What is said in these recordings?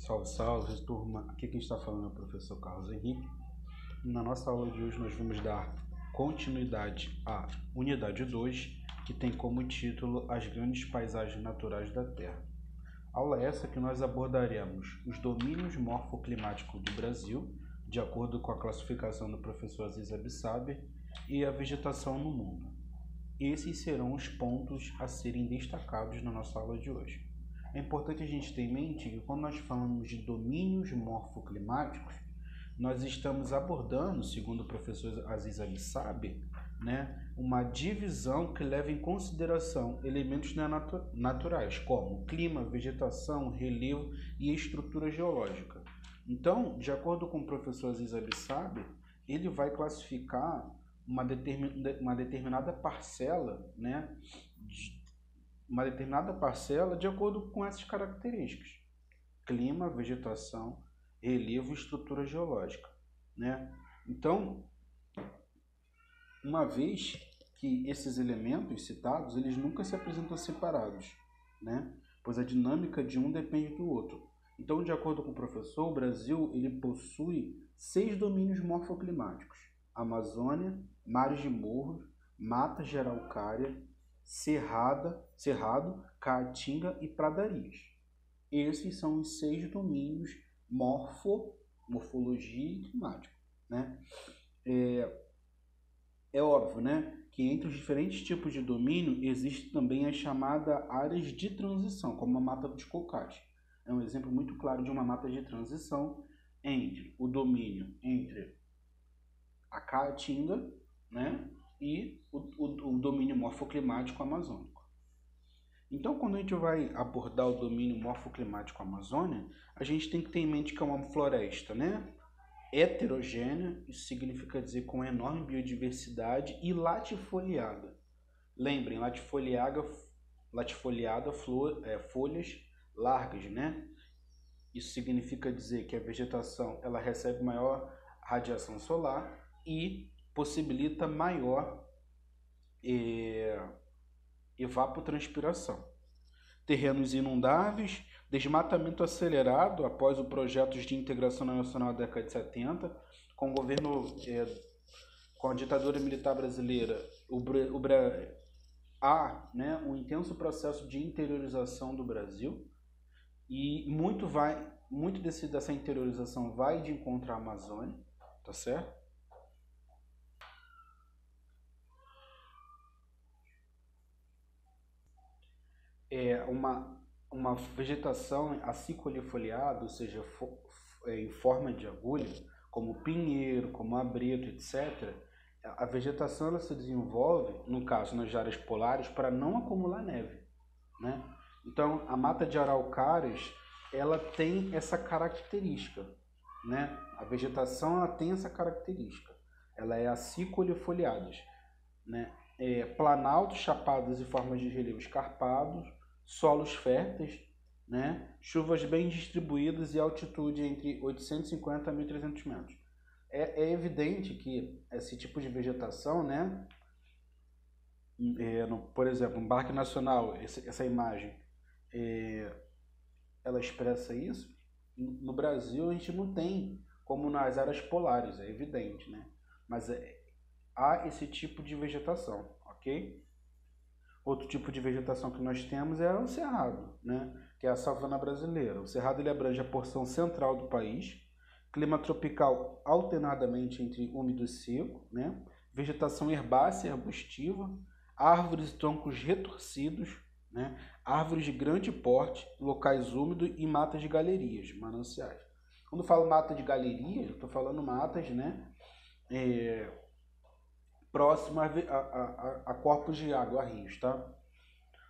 Salve, salve, turma. Aqui quem está falando é o professor Carlos Henrique. Na nossa aula de hoje nós vamos dar continuidade à unidade 2, que tem como título As Grandes Paisagens Naturais da Terra. Aula essa que nós abordaremos os domínios morfoclimáticos do Brasil, de acordo com a classificação do professor Aziz Absaber, e a vegetação no mundo. Esses serão os pontos a serem destacados na nossa aula de hoje. É importante a gente ter em mente que quando nós falamos de domínios morfoclimáticos, nós estamos abordando, segundo o professor Aziz Absaber, uma divisão que leva em consideração elementos naturais, como clima, vegetação, relevo e estrutura geológica. Então, de acordo com o professor Aziz Absaber, ele vai classificar uma determinada parcela, de acordo com essas características: clima, vegetação, relevo e estrutura geológica, Então, uma vez que esses elementos citados, eles nunca se apresentam separados, pois a dinâmica de um depende do outro. Então, de acordo com o professor, o Brasil ele possui 6 domínios morfoclimáticos: Amazônia, mares de morros, mata geral araucária, cerrado, caatinga e pradarias. Esses são os 6 domínios morfologia e climático, É óbvio, que entre os diferentes tipos de domínio existe também a chamada áreas de transição, como a mata dos cocais. É um exemplo muito claro de uma mata de transição entre o domínio entre a caatinga, e o domínio morfoclimático amazônico. Então, quando a gente vai abordar o domínio morfoclimático Amazônia, a gente tem que ter em mente que é uma floresta, heterogênea, isso significa dizer com enorme biodiversidade, e latifoliada. Lembrem, latifoliada, folhas largas, Isso significa dizer que a vegetação ela recebe maior radiação solar e possibilita maior evapotranspiração. Terrenos inundáveis, desmatamento acelerado após o projeto de integração nacional da década de 70, com o governo, com a ditadura militar brasileira, há um intenso processo de interiorização do Brasil, e muito dessa interiorização vai de encontro à Amazônia, tá certo? Uma vegetação acicolifolhada, ou seja, em forma de agulha, como pinheiro, como abreto, etc. A vegetação ela se desenvolve, no caso, nas áreas polares, para não acumular neve, Então, a mata de araucárias, ela tem essa característica, A vegetação ela tem essa característica. Ela é acicolifolhada, planaltos, chapadas e formas de relevo escarpados, solos férteis, chuvas bem distribuídas e altitude entre 850 a 1.300 metros. É evidente que esse tipo de vegetação, por exemplo, um parque nacional, essa imagem, ela expressa isso. No Brasil a gente não tem como nas áreas polares, é evidente, mas há esse tipo de vegetação, ok? Outro tipo de vegetação que nós temos é o cerrado, que é a savana brasileira. O cerrado ele abrange a porção central do país, clima tropical alternadamente entre úmido e seco, vegetação herbácea e arbustiva, árvores e troncos retorcidos, árvores de grande porte, locais úmidos e matas de galerias, mananciais. Quando eu falo mata de galerias, eu estou falando matas, próximo a corpos de água, a rios,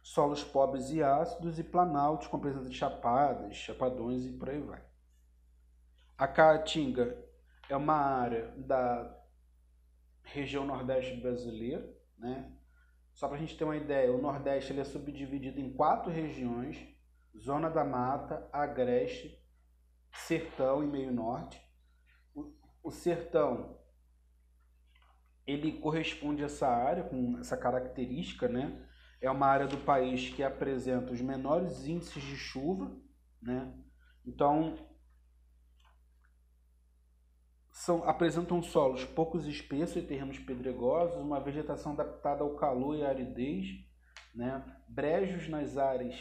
Solos pobres e ácidos e planaltos com presença de chapadas, chapadões e por aí vai. A Caatinga é uma área da região nordeste brasileira, Só para a gente ter uma ideia, o Nordeste ele é subdividido em 4 regiões: Zona da Mata, Agreste, Sertão e Meio Norte. O Sertão ele corresponde a essa área, com essa característica, É uma área do país que apresenta os menores índices de chuva, Então, apresentam solos pouco espessos e terrenos pedregosos, uma vegetação adaptada ao calor e à aridez, né? Brejos nas áreas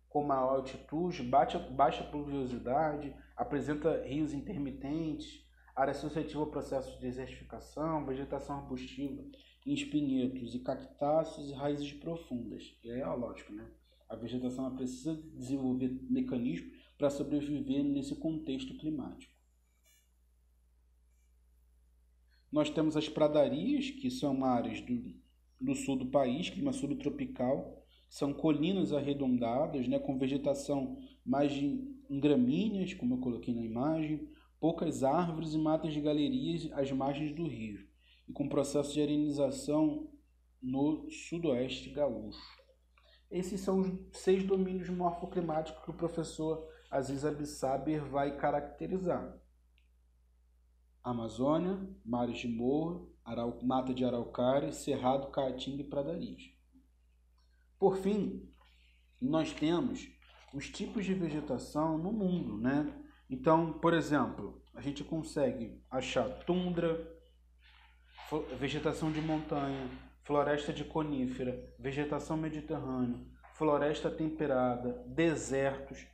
com maior altitude, baixa pluviosidade, apresenta rios intermitentes, área suscetível ao processo de desertificação, vegetação arbustiva em espinhetos e cactáceos e raízes profundas. E aí é lógico, né? A vegetação precisa desenvolver mecanismos para sobreviver nesse contexto climático. Nós temos as pradarias, que são áreas do sul do país, clima subtropical, são colinas arredondadas, né, com vegetação mais em gramíneas, como eu coloquei na imagem, poucas árvores e matas de galerias às margens do rio, e com processo de arenização no sudoeste gaúcho. Esses são os 6 domínios morfoclimáticos que o professor Aziz Absaber vai caracterizar: Amazônia, mares de morro, mata de araucária, cerrado, caatinga e pradarias. Por fim, nós temos os tipos de vegetação no mundo, né? Então, por exemplo, a gente consegue achar tundra, vegetação de montanha, floresta de conífera, vegetação mediterrânea, floresta temperada, desertos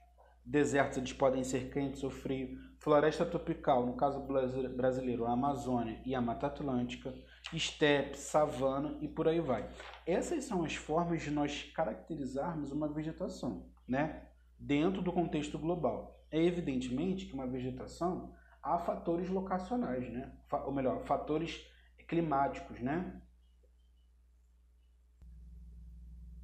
eles podem ser quentes ou frios, floresta tropical, no caso brasileiro, a Amazônia e a Mata Atlântica, estepe, savana e por aí vai. Essas são as formas de nós caracterizarmos uma vegetação, né? Dentro do contexto global. É evidentemente que uma vegetação há fatores locacionais, né? Ou melhor, fatores climáticos, né?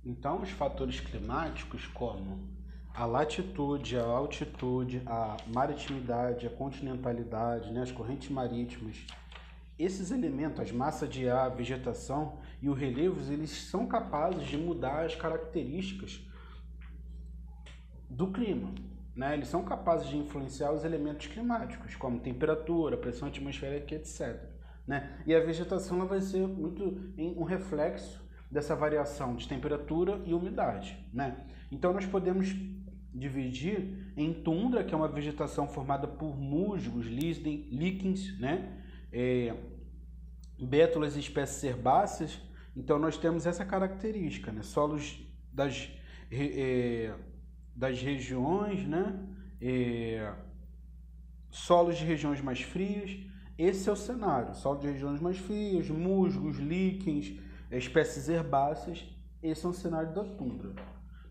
Então, os fatores climáticos como a latitude, a altitude, a maritimidade, a continentalidade, né, as correntes marítimas, esses elementos, as massas de ar, a vegetação e os relevos, eles são capazes de mudar as características do clima, né? Eles são capazes de influenciar os elementos climáticos, como temperatura, pressão atmosférica, etc. Né? E a vegetação ela vai ser muito um reflexo dessa variação de temperatura e umidade, né? Então nós podemos dividir em tundra, que é uma vegetação formada por musgos, líquens, né? Bétulas e espécies herbáceas. Então nós temos essa característica, né? Solos das regiões, né? Solos de regiões mais frias. Esse é o cenário: solo de regiões mais frias, musgos, líquens, espécies herbáceas. Esse é o cenário da tundra.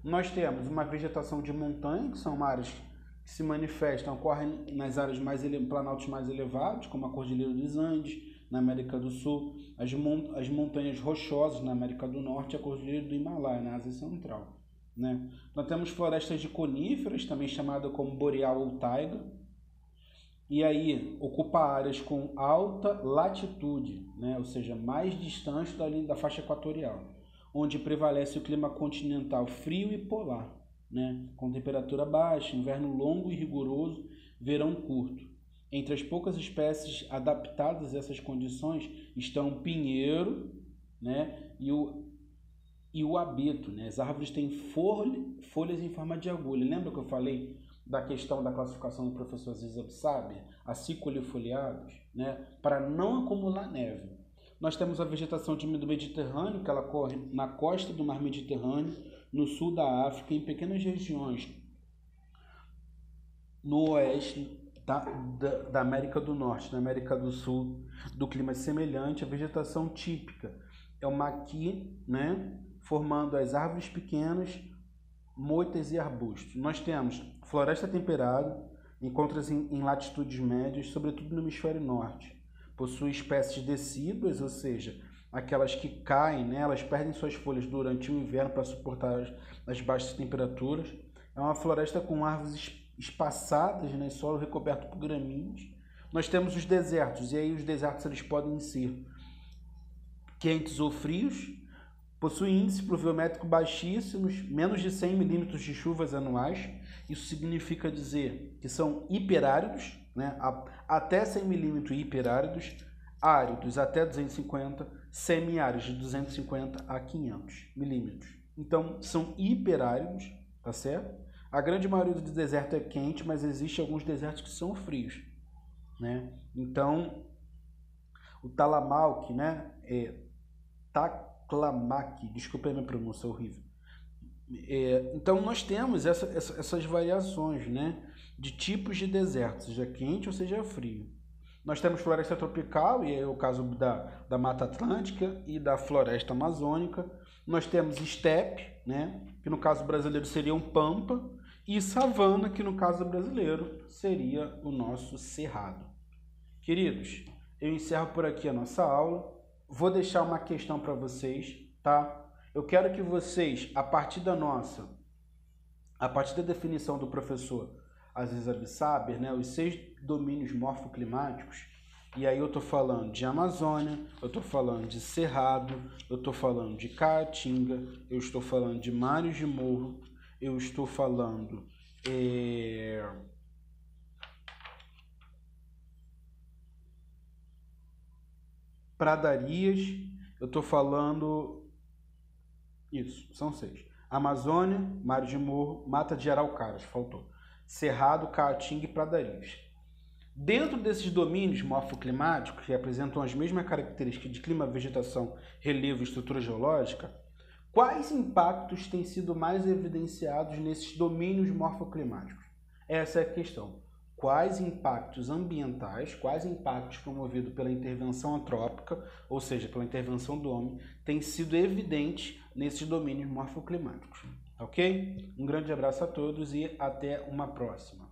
Nós temos uma vegetação de montanha, que são áreas que se manifestam, ocorrem nas áreas planaltos mais elevados, como a Cordilheira dos Andes, na América do Sul, as montanhas rochosas na América do Norte e a Cordilheira do Himalaia, na Ásia Central, né? Nós temos florestas de coníferas, também chamada como boreal ou taiga, e aí ocupa áreas com alta latitude, né? Ou seja, mais distante da faixa equatorial, onde prevalece o clima continental frio e polar, né? Com temperatura baixa, inverno longo e rigoroso, verão curto. Entre as poucas espécies adaptadas a essas condições estão o pinheiro, né? e o abeto, né? As árvores têm folhas em forma de agulha. Lembra que eu falei da questão da classificação do professor Aziz Absaber, aciculifoliados, né? Para não acumular neve. Nós temos a vegetação do Mediterrâneo, que ela corre na costa do Mar Mediterrâneo, no sul da África, em pequenas regiões no oeste da América do Norte, na América do Sul, do clima semelhante. A vegetação típica é o maqui, né, formando as árvores pequenas, moitas e arbustos. Nós temos floresta temperada, encontra-se em latitudes médias, sobretudo no hemisfério norte. Possui espécies decíduas, ou seja, aquelas que caem, né, elas perdem suas folhas durante o inverno para suportar as baixas temperaturas. É uma floresta com árvores espaçadas, né, solo recoberto por gramíneas. Nós temos os desertos, e aí os desertos eles podem ser quentes ou frios, possuem índice pluviométrico baixíssimos, menos de 100 milímetros de chuvas anuais. Isso significa dizer que são hiperáridos, né, até 100 milímetros hiperáridos, áridos até 250, semiáridos de 250 a 500 milímetros. Então, são hiperáridos, tá certo? A grande maioria do deserto é quente, mas existe alguns desertos que são frios, né? Então, o Talamalque, né? Taklamaque, desculpa a minha pronúncia, é horrível. Então, nós temos essas variações, né? De tipos de deserto, seja quente ou seja frio. Nós temos floresta tropical, e é o caso da Mata Atlântica e da floresta amazônica. Nós temos estepe, né? Que no caso brasileiro seria um pampa, e savana, que no caso brasileiro seria o nosso cerrado. Queridos, eu encerro por aqui a nossa aula. Vou deixar uma questão para vocês, tá? Eu quero que vocês, a partir da definição do professor Aziz Absaber, né, os 6 domínios morfoclimáticos, e aí eu estou falando de Amazônia, eu estou falando de Cerrado, eu estou falando de Caatinga, eu estou falando de Mares de Morro, eu estou falando pradarias, eu estou falando... Isso, são 6. Amazônia, Mares de Morro, Mata de Araucárias, faltou. Cerrado, Caatinga e pradarias. Dentro desses domínios morfoclimáticos, que apresentam as mesmas características de clima, vegetação, relevo e estrutura geológica, quais impactos têm sido mais evidenciados nesses domínios morfoclimáticos? Essa é a questão. Quais impactos ambientais, quais impactos promovidos pela intervenção antrópica, ou seja, pela intervenção do homem, têm sido evidentes nesses domínios morfoclimáticos? Ok? Um grande abraço a todos e até uma próxima.